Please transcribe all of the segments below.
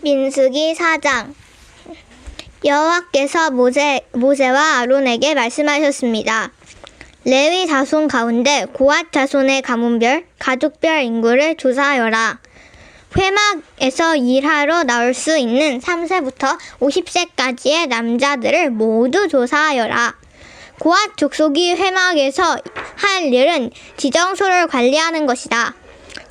민수기 4장. 여호와께서 모세와 아론에게 말씀하셨습니다. 레위 자손 가운데 고핫 자손의 가문별, 가족별 인구를 조사하여라. 회막에서 일하러 나올 수 있는 3세부터 50세까지의 남자들을 모두 조사하여라. 고핫 족속이 회막에서 할 일은 지정소를 관리하는 것이다.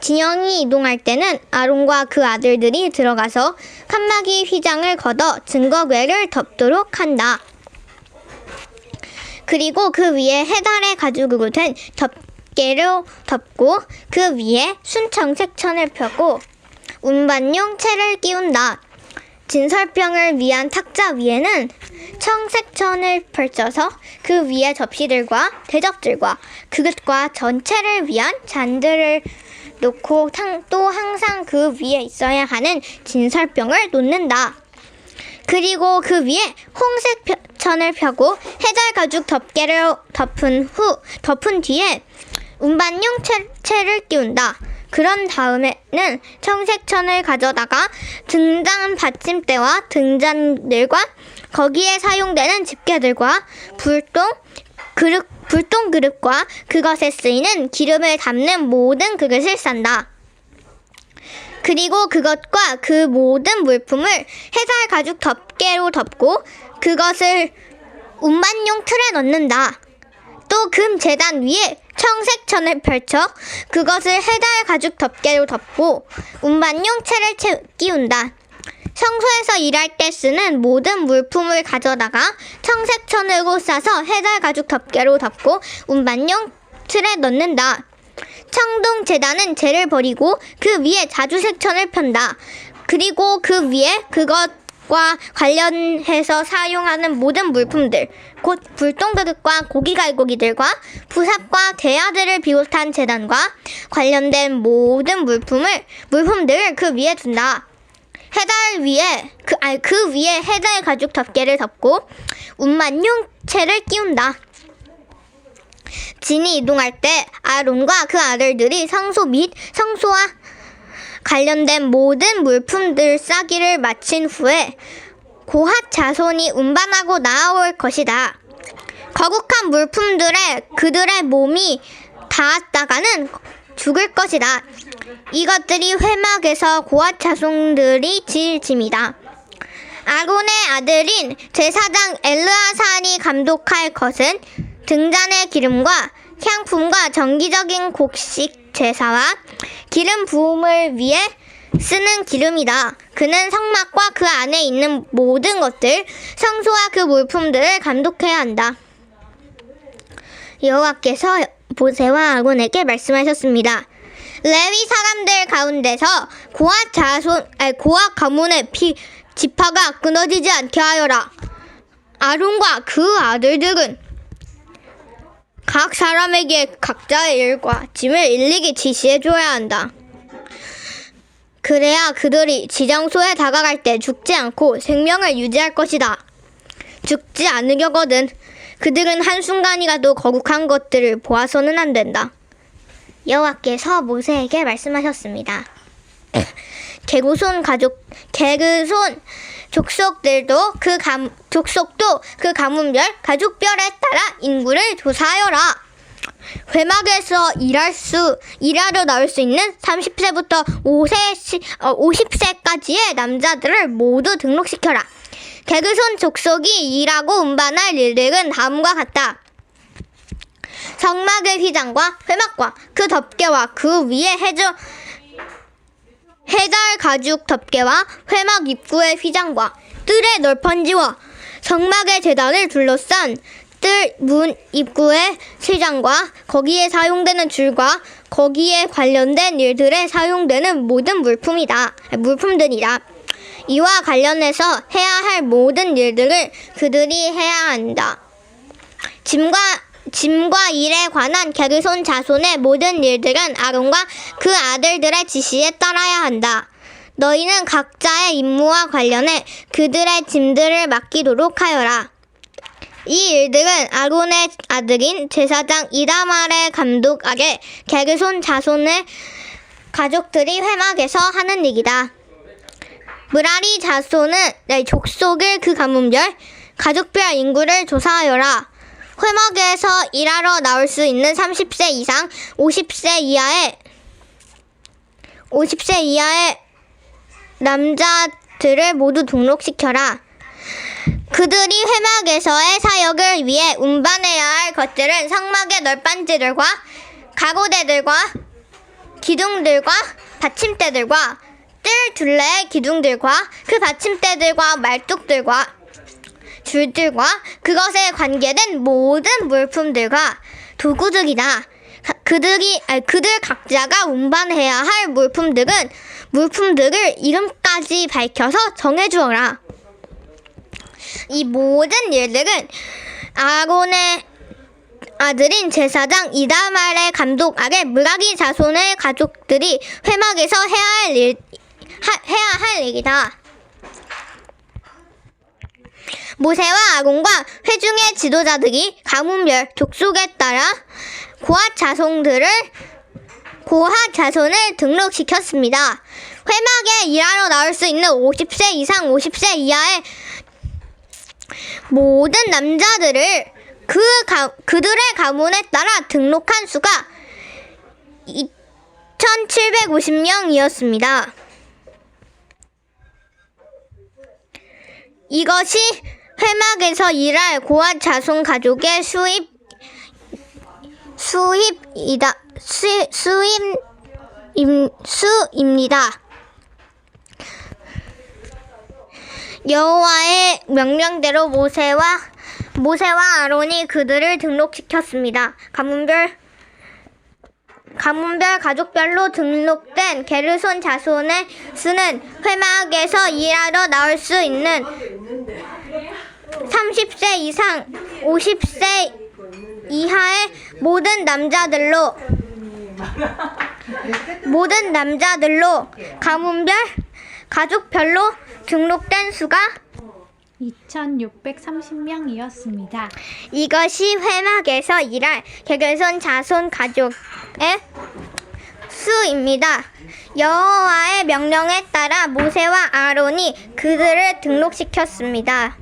진영이 이동할 때는 아론과 그 아들들이 들어가서 칸막이 휘장을 걷어 증거궤를 덮도록 한다. 그리고 그 위에 해달의 가죽으로 된 덮개로 덮고 그 위에 순청색 천을 펴고 운반용 채를 끼운다. 진설병을 위한 탁자 위에는 청색 천을 펼쳐서 그 위에 접시들과 대접들과 그릇과 전체를 위한 잔들을 놓고 또 항상 그 위에 있어야 하는 진설병을 놓는다. 그리고 그 위에 홍색 천을 펴고 해달 가죽 덮개를 덮은 뒤에 운반용 채를 끼운다. 그런 다음에는 청색 천을 가져다가 등잔 받침대와 등잔들과 거기에 사용되는 집게들과 불똥 그릇과 그것에 쓰이는 기름을 담는 모든 그릇을 싼다. 그리고 그것과 그 모든 물품을 해달 가죽 덮개로 덮고 그것을 운반용 틀에 넣는다. 또 금 제단 위에 청색 천을 펼쳐 그것을 해달 가죽 덮개로 덮고 운반용 채를 끼운다. 성소에서 일할 때 쓰는 모든 물품을 가져다가 청색 천으로 싸서 해달 가죽 덮개로 덮고 운반용 틀에 넣는다. 청동 제단은 재를 버리고 그 위에 자주색 천을 편다. 그리고 그 위에 그것과 관련해서 사용하는 모든 물품들, 곧 불똥그릇과 고기갈고기들과 부삽과 대야들을 비롯한 제단과 관련된 모든 물품들을 그 위에 둔다. 그 위에 해달 가죽 덮개를 덮고 운반용 채를 끼운다. 진이 이동할 때 아론과 그 아들들이 성소 및 성소와 관련된 모든 물품들 싸기를 마친 후에 고핫 자손이 운반하고 나아올 것이다. 거룩한 물품들에 그들의 몸이 닿았다가는 죽을 것이다. 이것들이 회막에서 고핫 자손들이 지을 짐이다. 아론의 아들인 제사장 엘르아살이 감독할 것은 등잔의 기름과 향품과 정기적인 곡식 제사와 기름 부음을 위해 쓰는 기름이다. 그는 성막과 그 안에 있는 모든 것들, 성소와 그 물품들을 감독해야 한다. 여호와께서 모세와 아론에게 말씀하셨습니다. 레위 사람들 가운데서 고핫 가문의 지파가 끊어지지 않게 하여라. 아론과 그 아들들은 각 사람에게 각자의 일과 짐을 일일이 지시해줘야 한다. 그래야 그들이 지정소에 다가갈 때 죽지 않고 생명을 유지할 것이다. 죽지 않으려거든 그들은 한순간이라도 거룩한 것들을 보아서는 안 된다. 여호와께서 모세에게 말씀하셨습니다. 게르손 족속도 그 가문별, 가족별에 따라 인구를 조사하여라. 회막에서 일하러 나올 수 있는 30세부터 50세까지의 남자들을 모두 등록시켜라. 게르손 족속이 일하고 운반할 일들은 다음과 같다. 성막의 휘장과 회막과 그 덮개와 그 위에 해달 가죽 덮개와 회막 입구의 휘장과 뜰의 널판지와 성막의 제단을 둘러싼 뜰 문 입구의 휘장과 거기에 사용되는 줄과 거기에 관련된 일들에 사용되는 모든 물품들이다. 이와 관련해서 해야 할 모든 일들을 그들이 해야 한다. 짐과 일에 관한 게르손 자손의 모든 일들은 아론과 그 아들들의 지시에 따라야 한다. 너희는 각자의 임무와 관련해 그들의 짐들을 맡기도록 하여라. 이 일들은 아론의 아들인 제사장 이다말의 감독 아래 게르손 자손의 가족들이 회막에서 하는 일이다. 무라리 족속을 그 가문별, 가족별 인구를 조사하여라. 회막에서 일하러 나올 수 있는 30세 이상, 50세 이하의 남자들을 모두 등록시켜라. 그들이 회막에서의 사역을 위해 운반해야 할 것들은 성막의 널빤지들과 가고대들과 기둥들과 받침대들과 뜰 둘레의 기둥들과 그 받침대들과 말뚝들과 줄들과 그것에 관계된 모든 물품들과 도구들이다. 그들 각자가 운반해야 할 물품들을 이름까지 밝혀서 정해주어라. 이 모든 일들은 아론의 아들인 제사장 이다말의 감독 아래 무라리 자손의 가족들이 회막에서 해야 할 일이다. 모세와 아론과 회중의 지도자들이 가문별 족속에 따라 고핫 자손을 등록시켰습니다. 회막에 일하러 나올 수 있는 50세 이상 50세 이하의 모든 남자들을 그들의 가문에 따라 등록한 수가 2,750명이었습니다. 이것이 회막에서 일할 고핫 자손 가족의 수입니다. 여호와의 명령대로 모세와 아론이 그들을 등록시켰습니다. 가문별 가족별로 등록된 게르손 자손의 수는 회막에서 일하러 나올 수 있는 30세 이상 50세 이하의 모든 남자들로 가문별 가족별로 등록된 수가 2,630명이었습니다. 이것이 회막에서 일할 게르손 자손 가족의 수입니다. 여호와의 명령에 따라 모세와 아론이 그들을 등록시켰습니다.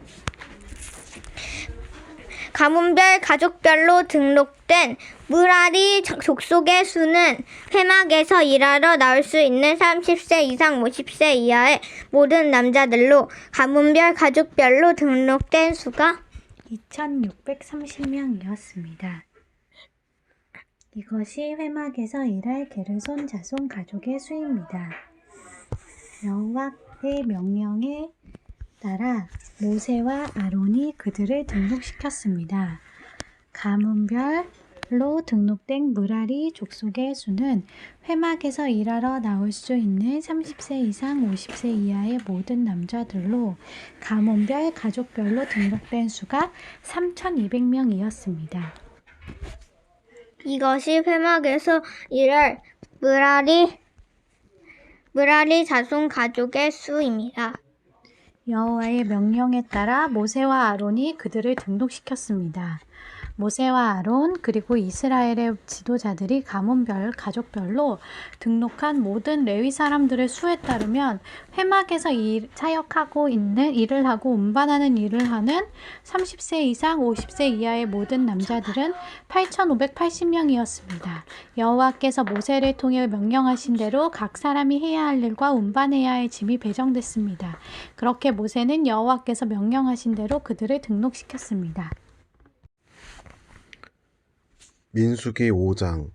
가문별 가족별로 등록된 무라리 족속의 수는 회막에서 일하러 나올 수 있는 30세 이상 50세 이하의 모든 남자들로 가문별 가족별로 등록된 수가 2,630명이었습니다. 이것이 회막에서 일할 게르손 자손 가족의 수입니다. 여호와의 명령에 따라 모세와 아론이 그들을 등록시켰습니다. 가문별로 등록된 무라리 족속의 수는 회막에서 일하러 나올 수 있는 30세 이상 50세 이하의 모든 남자들로 가문별 가족별로 등록된 수가 3,200명이었습니다. 이것이 회막에서 일할 무라리 자손 가족의 수입니다. 여호와의 명령에 따라 모세와 아론이 그들을 등록시켰습니다. 모세와 아론 그리고 이스라엘의 지도자들이 가문별, 가족별로 등록한 모든 레위 사람들의 수에 따르면 회막에서 사역하고 있는 일을 하고 운반하는 일을 하는 30세 이상 50세 이하의 모든 남자들은 8,580명이었습니다. 여호와께서 모세를 통해 명령하신 대로 각 사람이 해야 할 일과 운반해야 할 짐이 배정됐습니다. 그렇게 모세는 여호와께서 명령하신 대로 그들을 등록시켰습니다. 민수기 5장.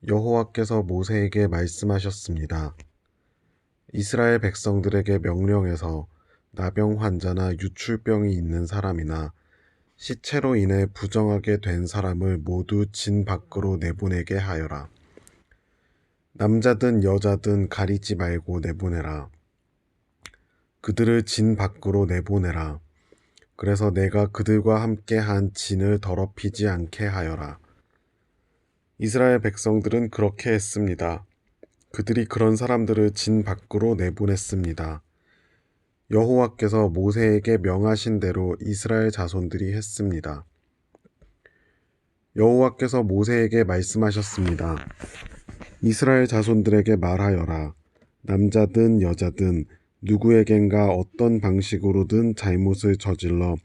여호와께서 모세에게 말씀하셨습니다. 이스라엘 백성들에게 명령해서 나병 환자나 유출병이 있는 사람이나 시체로 인해 부정하게 된 사람을 모두 진 밖으로 내보내게 하여라. 남자든 여자든 가리지 말고 내보내라. 그들을 진 밖으로 내보내라. 그래서 내가 그들과 함께 한 진을 더럽히지 않게 하여라. 이스라엘 백성들은 그렇게 했습니다. 그들이 그런 사람들을 진 밖으로 내보냈습니다. 여호와께서 모세에게 명하신 대로 이스라엘 자손들이 했습니다. 여호와께서 모세에게 말씀하셨습니다. 이스라엘 자손들에게 말하여라. 남자든 여자든 누구에겐가 어떤 방식으로든 잘못을 저질러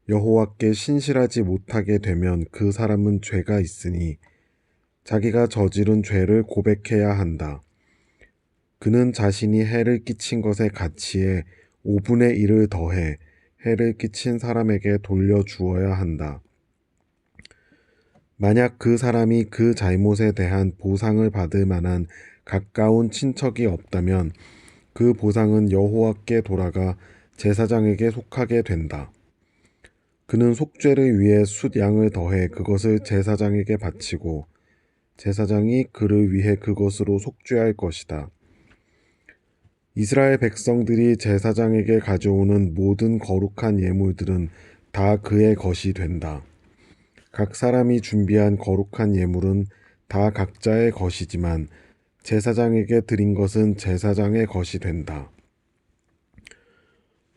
여호와께 신실하지 못하게 되면 그 사람은 죄가 있으니 자기가 저지른 죄를 고백해야 한다. 그는 자신이 해를 끼친 것의 가치에 5분의 1을 더해 해를 끼친 사람에게 돌려주어야 한다. 만약 그 사람이 그 잘못에 대한 보상을 받을 만한 가까운 친척이 없다면 그 보상은 여호와께 돌아가 제사장에게 속하게 된다. 그는 속죄를 위해 숫양을 더해 그것을 제사장에게 바치고 제사장이 그를 위해 그것으로 속죄할 것이다. 이스라엘 백성들이 제사장에게 가져오는 모든 거룩한 예물들은 다 그의 것이 된다. 각 사람이 준비한 거룩한 예물은 다 각자의 것이지만 제사장에게 드린 것은 제사장의 것이 된다.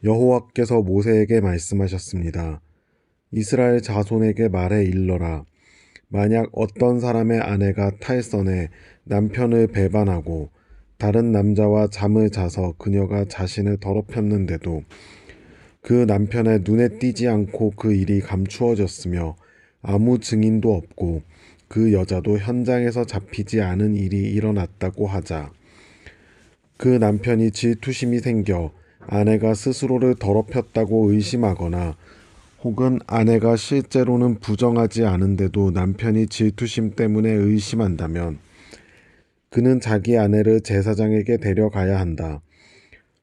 여호와께서 모세에게 말씀하셨습니다. 이스라엘 자손에게 말해 일러라. 만약 어떤 사람의 아내가 탈선해 남편을 배반하고 다른 남자와 잠을 자서 그녀가 자신을 더럽혔는데도 그 남편의 눈에 띄지 않고 그 일이 감추어졌으며 아무 증인도 없고 그 여자도 현장에서 잡히지 않은 일이 일어났다고 하자. 그 남편이 질투심이 생겨 아내가 스스로를 더럽혔다고 의심하거나 혹은 아내가 실제로는 부정하지 않은데도 남편이 질투심 때문에 의심한다면 그는 자기 아내를 제사장에게 데려가야 한다.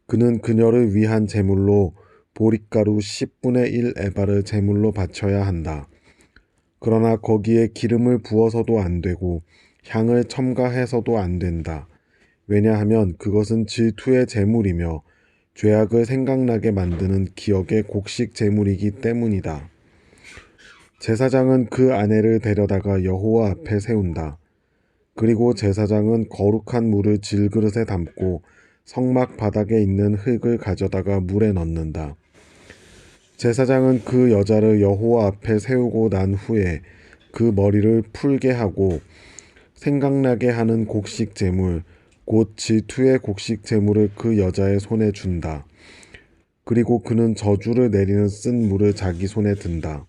그는 그녀를 위한 제물로 보릿가루 10분의 1 에바를 제물로 바쳐야 한다. 그러나 거기에 기름을 부어서도 안 되고 향을 첨가해서도 안 된다. 왜냐하면 그것은 질투의 제물이며 죄악을 생각나게 만드는 기억의 곡식 제물이기 때문이다. 제사장은 그 아내를 데려다가 여호와 앞에 세운다. 그리고 제사장은 거룩한 물을 질그릇에 담고 성막 바닥에 있는 흙을 가져다가 물에 넣는다. 제사장은 그 여자를 여호와 앞에 세우고 난 후에 그 머리를 풀게 하고 생각나게 하는 곡식 제물, 곧 질투의 곡식 제물을 그 여자의 손에 준다. 그리고 그는 저주를 내리는 쓴 물을 자기 손에 든다.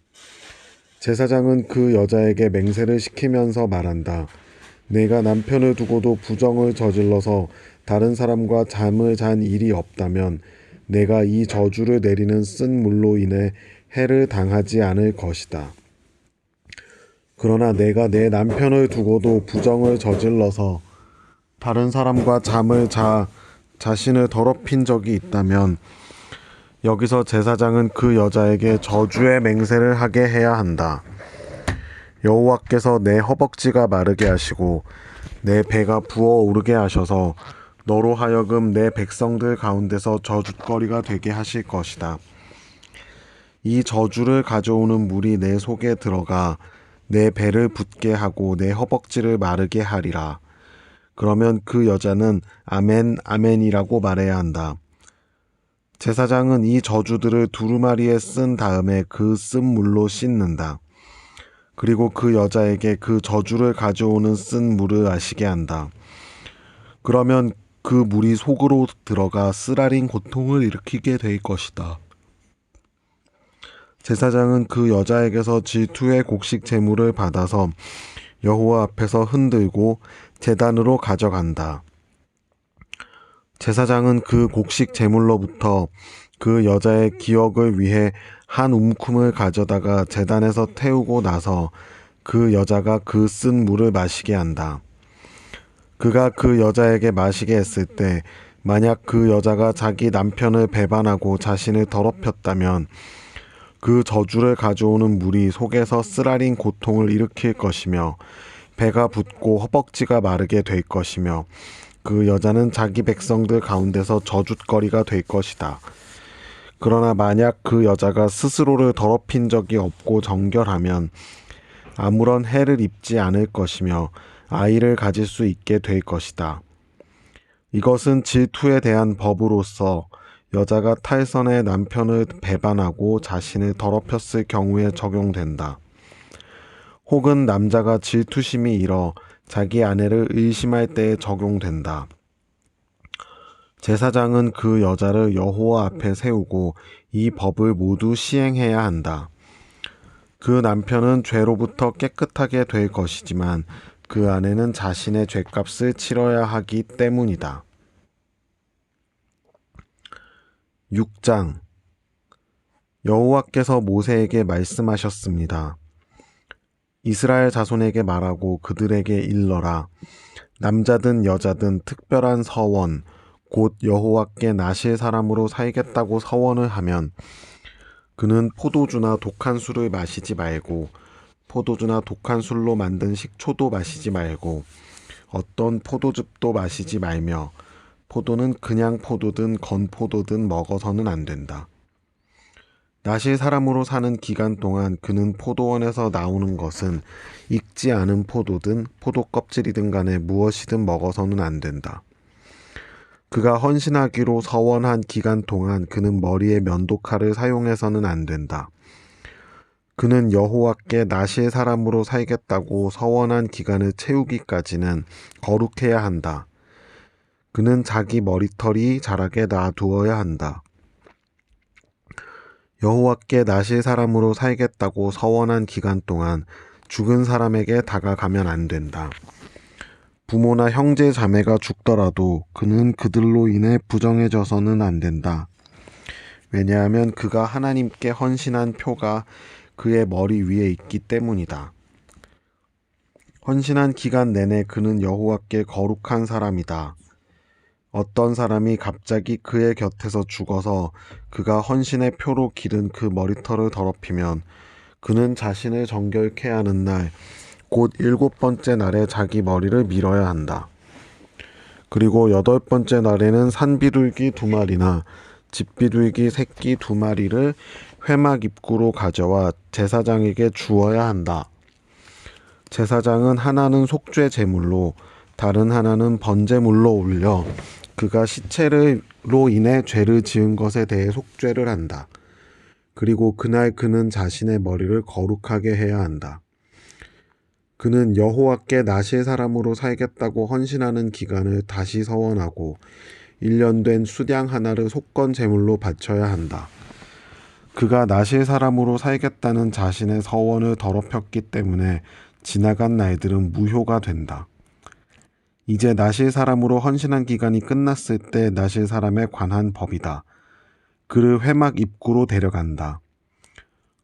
제사장은 그 여자에게 맹세를 시키면서 말한다. 내가 남편을 두고도 부정을 저질러서 다른 사람과 잠을 잔 일이 없다면 내가 이 저주를 내리는 쓴 물로 인해 해를 당하지 않을 것이다. 그러나 내가 내 남편을 두고도 부정을 저질러서 다른 사람과 잠을 자신을 더럽힌 적이 있다면 여기서 제사장은 그 여자에게 저주의 맹세를 하게 해야 한다. 여호와께서 내 허벅지가 마르게 하시고 내 배가 부어오르게 하셔서 너로 하여금 내 백성들 가운데서 저주거리가 되게 하실 것이다. 이 저주를 가져오는 물이 내 속에 들어가 내 배를 붓게 하고 내 허벅지를 마르게 하리라. 그러면 그 여자는 아멘 아멘이라고 말해야 한다. 제사장은 이 저주들을 두루마리에 쓴 다음에 그 쓴 물로 씻는다. 그리고 그 여자에게 그 저주를 가져오는 쓴 물을 마시게 한다. 그러면 그 물이 속으로 들어가 쓰라린 고통을 일으키게 될 것이다. 제사장은 그 여자에게서 질투의 곡식 제물을 받아서 여호와 앞에서 흔들고 제단으로 가져간다. 제사장은 그 곡식 제물로부터 그 여자의 기억을 위해 한 움큼을 가져다가 제단에서 태우고 나서 그 여자가 그 쓴 물을 마시게 한다. 그가 그 여자에게 마시게 했을 때 만약 그 여자가 자기 남편을 배반하고 자신을 더럽혔다면 그 저주를 가져오는 물이 속에서 쓰라린 고통을 일으킬 것이며 배가 붓고 허벅지가 마르게 될 것이며 그 여자는 자기 백성들 가운데서 저주거리가 될 것이다. 그러나 만약 그 여자가 스스로를 더럽힌 적이 없고 정결하면 아무런 해를 입지 않을 것이며 아이를 가질 수 있게 될 것이다. 이것은 질투에 대한 법으로서 여자가 탈선해 남편을 배반하고 자신을 더럽혔을 경우에 적용된다. 혹은 남자가 질투심이 일어 자기 아내를 의심할 때에 적용된다. 제사장은 그 여자를 여호와 앞에 세우고 이 법을 모두 시행해야 한다. 그 남편은 죄로부터 깨끗하게 될 것이지만 그 아내는 자신의 죄값을 치러야 하기 때문이다. 6장 여호와께서 모세에게 말씀하셨습니다. 이스라엘 자손에게 말하고 그들에게 일러라. 남자든 여자든 특별한 서원, 곧 여호와께 나실 사람으로 살겠다고 서원을 하면 그는 포도주나 독한 술을 마시지 말고 포도주나 독한 술로 만든 식초도 마시지 말고 어떤 포도즙도 마시지 말며 포도는 그냥 포도든 건포도든 먹어서는 안 된다. 나실 사람으로 사는 기간 동안 그는 포도원에서 나오는 것은 익지 않은 포도든 포도 껍질이든 간에 무엇이든 먹어서는 안 된다. 그가 헌신하기로 서원한 기간 동안 그는 머리에 면도칼을 사용해서는 안 된다. 그는 여호와께 나실 사람으로 살겠다고 서원한 기간을 채우기까지는 거룩해야 한다. 그는 자기 머리털이 자라게 놔두어야 한다. 여호와께 나실 사람으로 살겠다고 서원한 기간 동안 죽은 사람에게 다가가면 안 된다. 부모나 형제 자매가 죽더라도 그는 그들로 인해 부정해져서는 안 된다. 왜냐하면 그가 하나님께 헌신한 표가 그의 머리 위에 있기 때문이다. 헌신한 기간 내내 그는 여호와께 거룩한 사람이다. 어떤 사람이 갑자기 그의 곁에서 죽어서 그가 헌신의 표로 기른 그 머리털을 더럽히면 그는 자신을 정결케 하는 날, 곧 7번째 날에 자기 머리를 밀어야 한다. 그리고 8번째 날에는 산비둘기 2마리나 집비둘기 새끼 2마리를 회막 입구로 가져와 제사장에게 주어야 한다. 제사장은 하나는 속죄 제물로 다른 하나는 번제물로 올려 그가 시체로 인해 죄를 지은 것에 대해 속죄를 한다. 그리고 그날 그는 자신의 머리를 거룩하게 해야 한다. 그는 여호와께 나실 사람으로 살겠다고 헌신하는 기간을 다시 서원하고 1년 된 수량 하나를 속건 제물로 바쳐야 한다. 그가 나실 사람으로 살겠다는 자신의 서원을 더럽혔기 때문에 지나간 날들은 무효가 된다. 이제 나실 사람으로 헌신한 기간이 끝났을 때 나실 사람에 관한 법이다. 그를 회막 입구로 데려간다.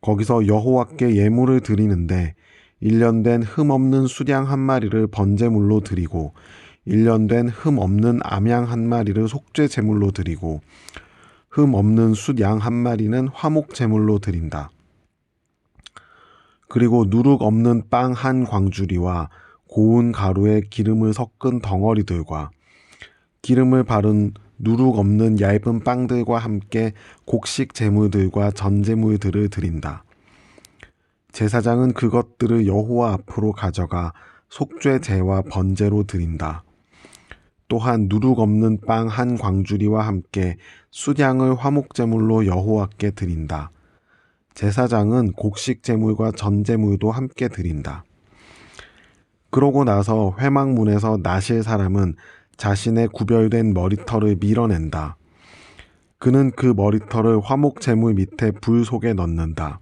거기서 여호와께 예물을 드리는데 1년 된 흠 없는 수량 1마리를 번제물로 드리고 1년 된 흠 없는 암양 1마리를 속죄 제물로 드리고 흠 없는 숫양 1마리는 화목 제물로 드린다. 그리고 누룩 없는 빵 1광주리와 고운 가루에 기름을 섞은 덩어리들과 기름을 바른 누룩 없는 얇은 빵들과 함께 곡식 제물들과 전제물들을 드린다. 제사장은 그것들을 여호와 앞으로 가져가 속죄제와 번제로 드린다. 또한 누룩 없는 빵 1광주리와 함께 수량을 화목제물로 여호와께 드린다. 제사장은 곡식 제물과 전제물도 함께 드린다. 그러고 나서 회막문에서 나실 사람은 자신의 구별된 머리털을 밀어낸다. 그는 그 머리털을 화목제물 밑에 불 속에 넣는다.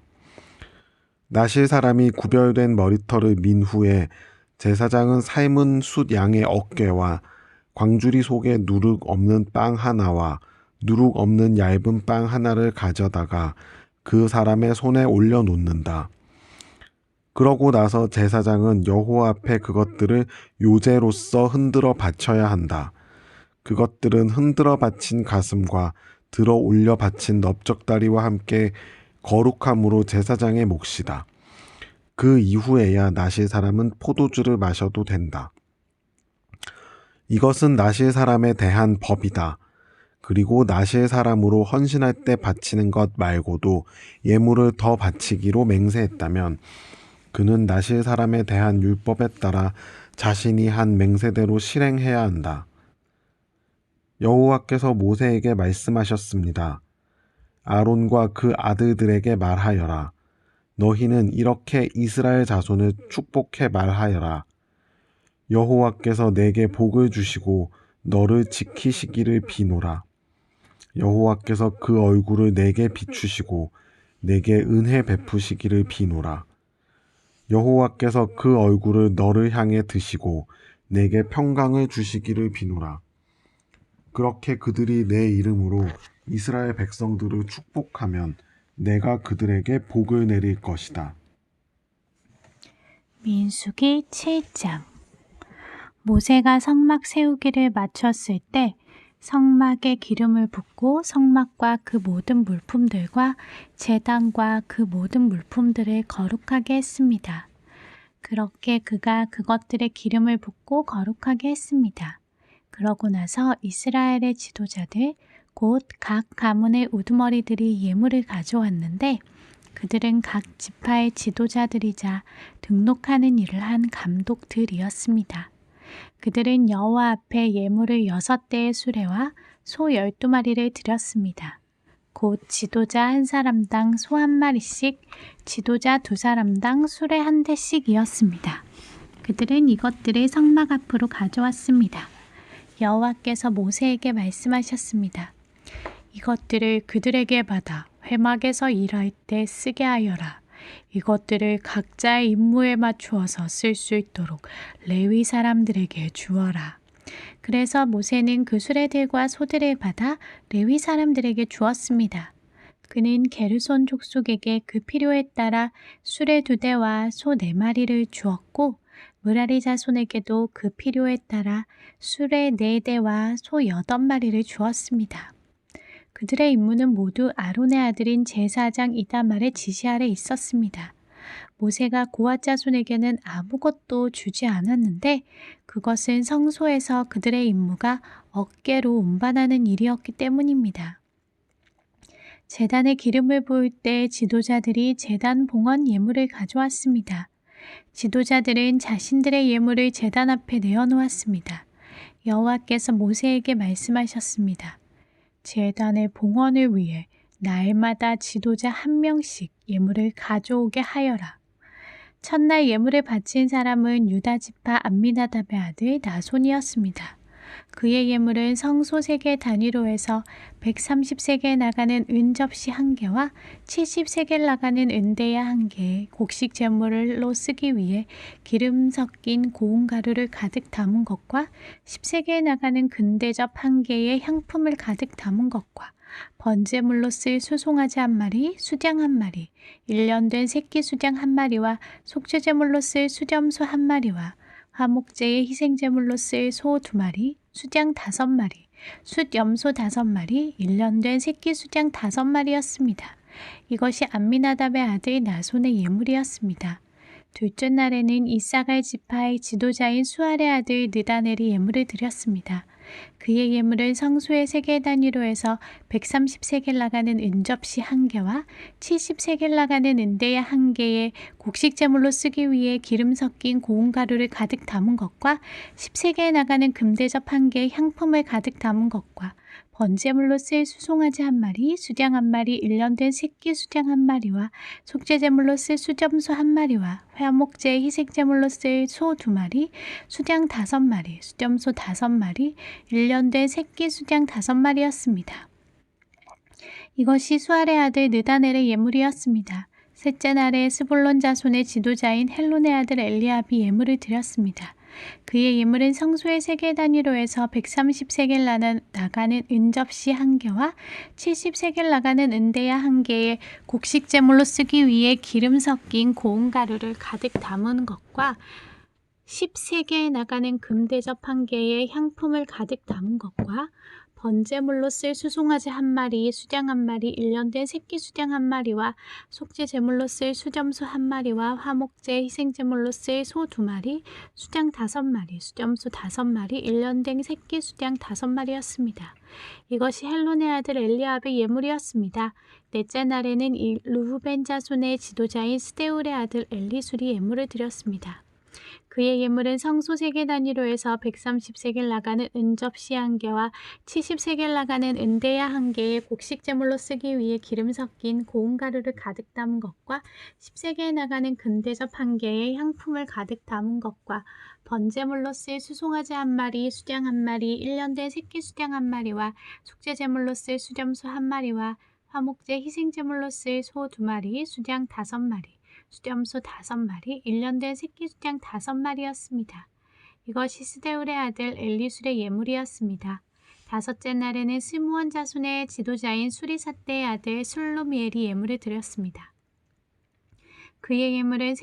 나실 사람이 구별된 머리털을 민 후에 제사장은 삶은 숫 양의 어깨와 광주리 속에 누룩 없는 빵 하나와 누룩 없는 얇은 빵 하나를 가져다가 그 사람의 손에 올려놓는다. 그러고 나서 제사장은 여호와 앞에 그것들을 요제로서 흔들어 바쳐야 한다. 그것들은 흔들어 바친 가슴과 들어 올려 바친 넓적다리와 함께 거룩함으로 제사장의 몫이다. 그 이후에야 나실 사람은 포도주를 마셔도 된다. 이것은 나실 사람에 대한 법이다. 그리고 나실 사람으로 헌신할 때 바치는 것 말고도 예물을 더 바치기로 맹세했다면 그는 나실 사람에 대한 율법에 따라 자신이 한 맹세대로 실행해야 한다. 여호와께서 모세에게 말씀하셨습니다. 아론과 그 아들들에게 말하여라. 너희는 이렇게 이스라엘 자손을 축복해 말하여라. 여호와께서 내게 복을 주시고 너를 지키시기를 비노라. 여호와께서 그 얼굴을 내게 비추시고 내게 은혜 베푸시기를 비노라. 여호와께서 그 얼굴을 너를 향해 드시고 내게 평강을 주시기를 비노라. 그렇게 그들이 내 이름으로 이스라엘 백성들을 축복하면 내가 그들에게 복을 내릴 것이다. 민수기 7장. 모세가 성막 세우기를 마쳤을 때 성막에 기름을 붓고 성막과 그 모든 물품들과 제단과 그 모든 물품들을 거룩하게 했습니다. 그렇게 그가 그것들에 기름을 붓고 거룩하게 했습니다. 그러고 나서 이스라엘의 지도자들, 곧 각 가문의 우두머리들이 예물을 가져왔는데 그들은 각 지파의 지도자들이자 등록하는 일을 한 감독들이었습니다. 그들은 여호와 앞에 예물을 6대의 수레와 소 12마리를 드렸습니다. 곧 지도자 한 사람당 소 1마리씩, 지도자 2사람당 수레 1대씩이었습니다. 그들은 이것들을 성막 앞으로 가져왔습니다. 여호와께서 모세에게 말씀하셨습니다. 이것들을 그들에게 받아 회막에서 일할 때 쓰게 하여라. 이것들을 각자의 임무에 맞추어서 쓸 수 있도록 레위 사람들에게 주어라. 그래서 모세는 그 수레들과 소들을 받아 레위 사람들에게 주었습니다. 그는 게르손 족속에게 그 필요에 따라 수레 2대와 소 4마리를 주었고 므라리 자손에게도 그 필요에 따라 수레 4대와 소 8마리를 주었습니다. 그들의 임무는 모두 아론의 아들인 제사장 이다말의 지시 아래 있었습니다. 모세가 고앗 자손에게는 아무것도 주지 않았는데 그것은 성소에서 그들의 임무가 어깨로 운반하는 일이었기 때문입니다. 제단에 기름을 부을 때 지도자들이 제단 봉헌 예물을 가져왔습니다. 지도자들은 자신들의 예물을 제단 앞에 내어놓았습니다. 여호와께서 모세에게 말씀하셨습니다. 제단의 봉헌을 위해 날마다 지도자 1명씩 예물을 가져오게 하여라. 첫날 예물을 바친 사람은 유다 지파 암미나답의 아들 나손이었습니다. 그의 예물은 성소 3개 단위로 해서 130세겔 나가는 은접시 1개와 70세겔 나가는 은대야 1개에 곡식 제물로 쓰기 위해 기름 섞인 고운 가루를 가득 담은 것과 10세겔 나가는 금대접 1개에 향품을 가득 담은 것과 번제물로 쓸 수송아지 1마리, 수장 1마리, 1년 된 새끼 수장 1마리와 속죄제물로 쓸 수염소 1마리와 화목제의 희생제물로 쓸 소 2마리, 수장 5마리, 숫염소 5마리, 1년 된 새끼 수장 5마리였습니다. 이것이 암미나답의 아들 나손의 예물이었습니다. 둘째 날에는 이사갈 지파의 지도자인 수알의 아들 느다넬이 예물을 드렸습니다. 그의 예물은 성소의 3개 단위로 해서 130세겔 나가는 은접시 1개와 70세겔 나가는 은대야 1개에 곡식 제물로 쓰기 위해 기름 섞인 고운 가루를 가득 담은 것과 10세겔 나가는 금대접 1개에 향품을 가득 담은 것과 번제물로 쓸 수송아지 1마리, 수장 1마리, 1년 된 새끼 수장 1마리와 속죄제물로 쓸 수점소 1마리와 화목제의 희생제물로 쓸 소 2마리, 수장 5마리, 수점소 5마리, 1년 된 새끼 수장 5마리였습니다. 이것이 수알의 아들 느다넬의 예물이었습니다. 셋째 날에 스불론 자손의 지도자인 헬론의 아들 엘리압이 예물을 드렸습니다. 그의 예물은 성소의 3개 단위로 해서 130세겔 나가는 은접시 1개와 70세겔 나가는 은대야 1개에 곡식 제물로 쓰기 위해 기름 섞인 고운 가루를 가득 담은 것과 10세겔 나가는 금대접 1개에 향품을 가득 담은 것과 번제물로 쓸 수송아지 1마리, 수장 1마리, 1년 된 새끼 수장 1마리와 속죄 제물로 쓸 수점소 1마리와 화목제 희생제물로 쓸 소 2마리, 수장 5마리, 수점소 5마리, 1년 된 새끼 수장 5마리였습니다. 이것이 헬론의 아들 엘리압의 예물이었습니다. 넷째 날에는 르후벤 자손의 지도자인 스데울의 아들 엘리술이 예물을 드렸습니다. 그의 예물은 성소 세계 단위로 해서 130세겔 나가는 은접시 1개와 70세겔 나가는 은대야 1개의 곡식 제물로 쓰기 위해 기름 섞인 고운 가루를 가득 담은 것과 10세겔 나가는 금대접 1개의 향품을 가득 담은 것과 번제물로 쓸 수송아지 1마리, 수장 1마리, 1년 된 새끼 수장 1마리와 속죄제물로 쓸 수렴소 1마리와 화목제 희생제물로 쓸 소 2마리, 수장 5마리, 수렴소 5마리, 1년 된 새끼 수장 5마리였습니다. 이것이 스데울의 아들 엘리술의 예물이었습니다. 다섯째 날에는 스므온 자손의 지도자인 수리삿대의 아들 슬로미엘이 예물을 드렸습니다. 그의 예물은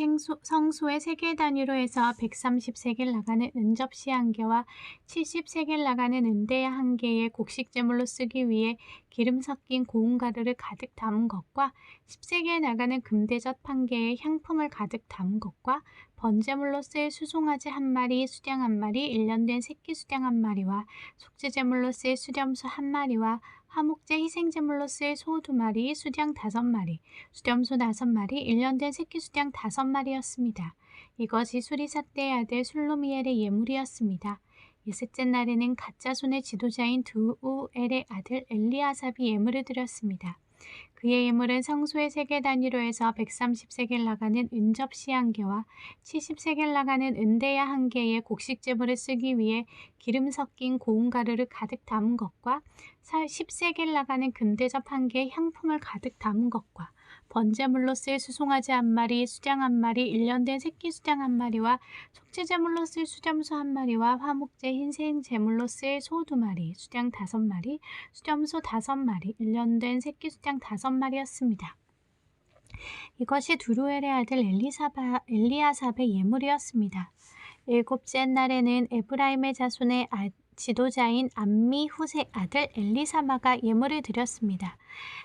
성소의 세겔 단위로 해서 130세겔 나가는 은접시 1개와 70세겔 나가는 은대야 1개의 곡식 제물로 쓰기 위해 기름 섞인 고운 가루를 가득 담은 것과 10세겔 나가는 금대접 1개의 향품을 가득 담은 것과 번제물로 쓸 수송아지 1마리, 수장 1마리, 1년 된 새끼 수장 1마리와 속죄제물로 쓸 수렴소 1마리와 화목제 희생제물로 쓸 소 2마리, 수장 5마리, 수렴소 5마리, 1년 된 새끼 수장 5마리였습니다. 이것이 수리삿대의 아들 슬로미엘의 예물이었습니다. 예셋째 날에는 갓자손의 지도자인 드우엘의 아들 엘리아삽이 예물을 드렸습니다. 그의 예물은 성소의 세겔 단위로 해서 130세겔 나가는 은접시 1개와 70세겔 나가는 은대야 1개의 곡식 제물을 쓰기 위해 기름 섞인 고운 가루를 가득 담은 것과 10세겔 나가는 금대접 1개의 향품을 가득 담은 것과 번제물로 쓸 수송아지 1마리, 수장 1마리, 1년 된 새끼 수장 1마리와 속죄제물로 쓸 수렴소 1마리와 화목제 흰생 제물로 쓸 소 2마리, 수장 5마리, 수렴소 5마리, 1년 된 새끼 수장 5마리였습니다. 이것이 두루엘의 아들 엘리아삽의 예물이었습니다. 일곱째 날에는 에브라임의 자손의 지도자인 암미훗의 아들 엘리사마가 예물을 드렸습니다.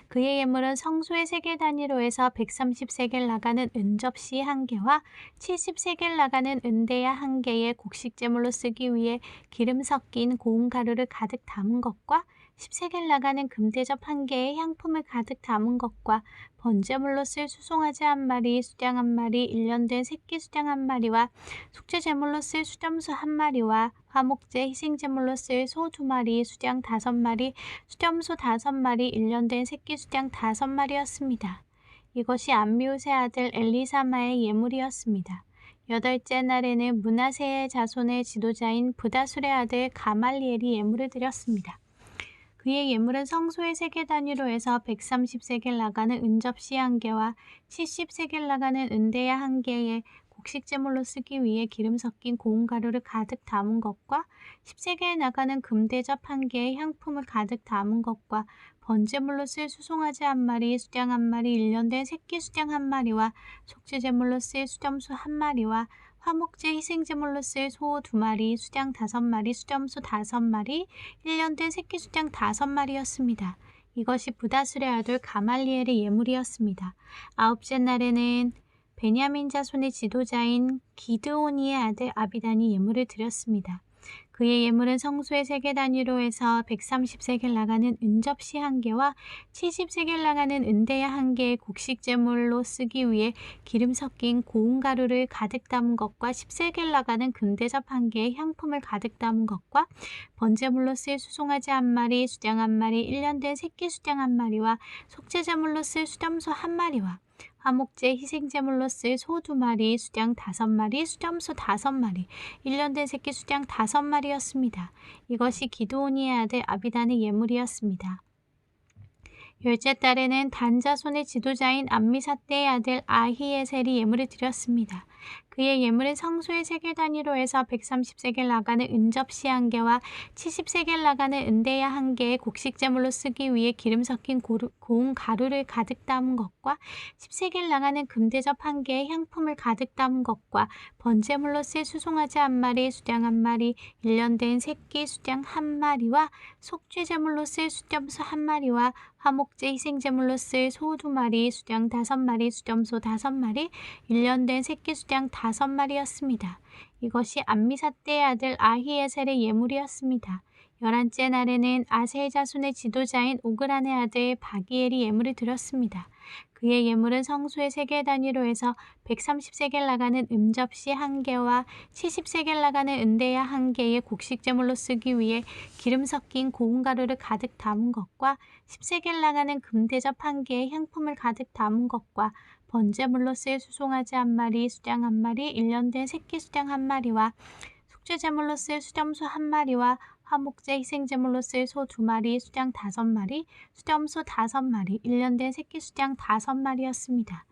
그의 예물은 성소의 세겔 단위로 해서 130세겔 나가는 은접시 1개와 70세겔 나가는 은대야 1개의 곡식 제물로 쓰기 위해 기름 섞인 고운 가루를 가득 담은 것과 10세겔 나가는 금대접 1개의 향품을 가득 담은 것과 번제물로 쓸 수송아지 1마리, 수장 1마리, 1년 된 새끼 수장 1마리와 속죄제물로 쓸 수렴소 1마리와 화목제 희생제물로 쓸 소 2마리, 수장 5마리, 수렴소 5마리, 1년 된 새끼 수장 5마리였습니다. 이것이 암미훗의 아들 엘리사마의 예물이었습니다. 여덟째 날에는 므낫세의 자손의 지도자인 브다술의 아들 가말리엘이 예물을 드렸습니다. 그의 예물은 성소의 세겔 단위로 해서 130세겔 나가는 은접시 1개와 70세겔 나가는 은대야 1개의 곡식 제물로 쓰기 위해 기름 섞인 고운 가루를 가득 담은 것과 10세겔 나가는 금대접 1개의 향품을 가득 담은 것과 번제물로 쓸 수송아지 1마리, 수장 1마리, 1년 된 새끼 수장 1마리와 속죄제물로 쓸 수렴소 1마리와 화목제 희생제물로 쓸 소 2마리, 수장 5마리, 수렴소 5마리, 1년 된 새끼 수장 5마리였습니다. 이것이 브다술의 아들 가말리엘의 예물이었습니다. 아홉째 날에는 베냐민 자손의 지도자인 기드오니의 아들 아비단이 예물을 드렸습니다. 그의 예물은 성소의 세겔 단위로 해서 130세겔 나가는 은접시 1개와 70세겔 나가는 은대야 1개의 곡식 제물로 쓰기 위해 기름 섞인 고운 가루를 가득 담은 것과 10세겔 나가는 금대접 1개의 향품을 가득 담은 것과 번제물로 쓸 수송아지 1마리, 수장 1마리, 1년 된 새끼 수장 1마리와 속죄제물로 쓸 수렴소 1마리와 화목제 희생제물로 쓸 소 2마리, 수장 5마리, 수렴소 5마리, 1년 된 새끼 수장 5마리였습니다. 이것이 기드오니의 아들 아비단의 예물이었습니다. 열째 달에는 단 자손의 지도자인 암미삿대의 아들 아히에셀이 예물을 드렸습니다. 그의 예물은 성소의 세겔 단위로 해서 130세겔 나가는 은접시 1개와 70세겔 나가는 은대야 1개의 곡식 제물로 쓰기 위해 기름 섞인 고운 가루를 가득 담은 것과 10세겔 나가는 금대접 1개의 향품을 가득 담은 것과 번제물로 쓸 수송아지 1마리, 수장 1마리, 1년 된 새끼 수장 1마리와 속죄제물로 쓸 수렴소 1마리와 화목제 희생제물로 쓸 소 2마리, 수장 5마리, 수렴소 5마리, 1년 된 새끼 수장 5마리였습니다. 이것이 암미삿대의 아들 아히에셀의 예물이었습니다. 11째 날에는 아셀 자손의 지도자인 오그란의 아들 바기엘이 예물을 드렸습니다. 그의 예물은 성소의 세겔 단위로 해서 130세겔 나가는 음접시 1개와 70세겔 나가는 은대야 1개의 곡식 제물로 쓰기 위해 기름 섞인 고운 가루를 가득 담은 것과 10세겔 나가는 금대접 1개의 향품을 가득 담은 것과 번제물로 쓸 수송아지 1마리, 수장 1마리, 1년 된 새끼 수장 1마리와 속죄제물로 쓸 수렴소 1마리와 화목제 희생제물로 쓸 소 2마리, 수장 5마리, 수렴소 5마리, 1년 된 새끼 수장 5마리였습니다.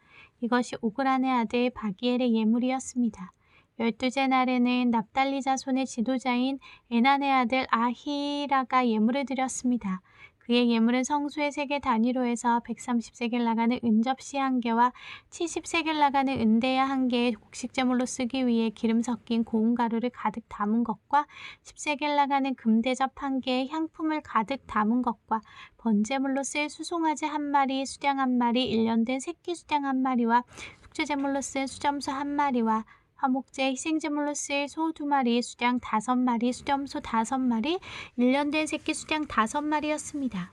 이것이 오그란의 아들 바기엘의 예물이었습니다. 12째 날에는 납달리 자손의 지도자인 에난의 아들 아히라가 예물을 드렸습니다. 그의 예물은 성소의 세겔 단위로 해서 130세겔 나가는 은접시 1개와 70세겔 나가는 은대야 1개의 곡식제물로 쓰기 위해 기름 섞인 고운 가루를 가득 담은 것과 10세겔 나가는 금대접 1개의 향품을 가득 담은 것과 번제물로 쓸 수송아지 1마리, 수장 1마리, 1년 된 새끼 수장 1마리와 속죄제물로 쓸 수점소 1마리와 화목제 희생제물로 쓸 소 2마리, 수장 5마리, 수렴소 5마리, 1년 된 새끼 수장 5마리였습니다.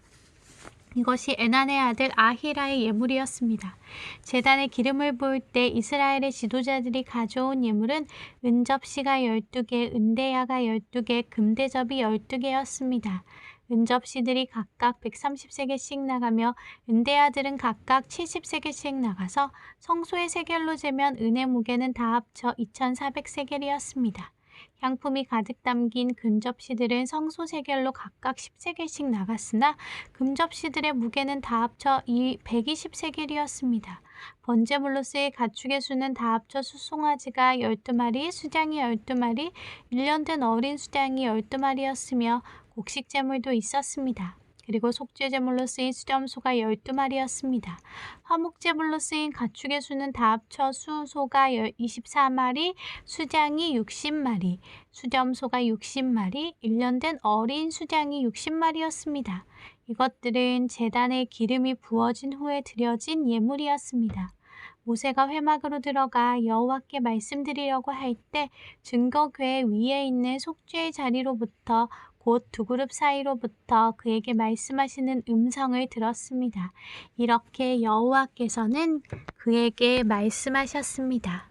이것이 에난의 아들 아히라의 예물이었습니다. 제단에 기름을 부을 때 이스라엘의 지도자들이 가져온 예물은 은접시가 12개, 은대야가 12개, 금대접이 12개였습니다. 은접시들이 각각 130세겔씩 나가며 은대야들은 각각 70세겔씩 나가서 성소의 세겔로 재면 은의 무게는 다 합쳐 2400세겔이었습니다. 향품이 가득 담긴 금접시들은 성소 세겔로 각각 10세겔씩 나갔으나 금접시들의 무게는 다 합쳐 120세겔이었습니다. 번제물로 쓰일 가축의 수는 다 합쳐 수송아지가 12마리, 수장이 12마리, 1년 된 어린 수장이 12마리였으며 곡식제물도 있었습니다. 그리고 속죄제물로 쓰인 수렴소가 12마리였습니다. 화목제물로 쓰인 가축의 수는 다 합쳐 수소가 24마리, 수장이 60마리, 수렴소가 60마리, 1년 된 어린 수장이 60마리였습니다. 이것들은 제단에 기름이 부어진 후에 드려진 예물이었습니다. 모세가 회막으로 들어가 여호와께 말씀드리려고 할 때 증거궤 위에 있는 속죄의 자리로부터 곧 두 그룹 사이로부터 그에게 말씀하시는 음성을 들었습니다. 이렇게 여호와께서는 그에게 말씀하셨습니다.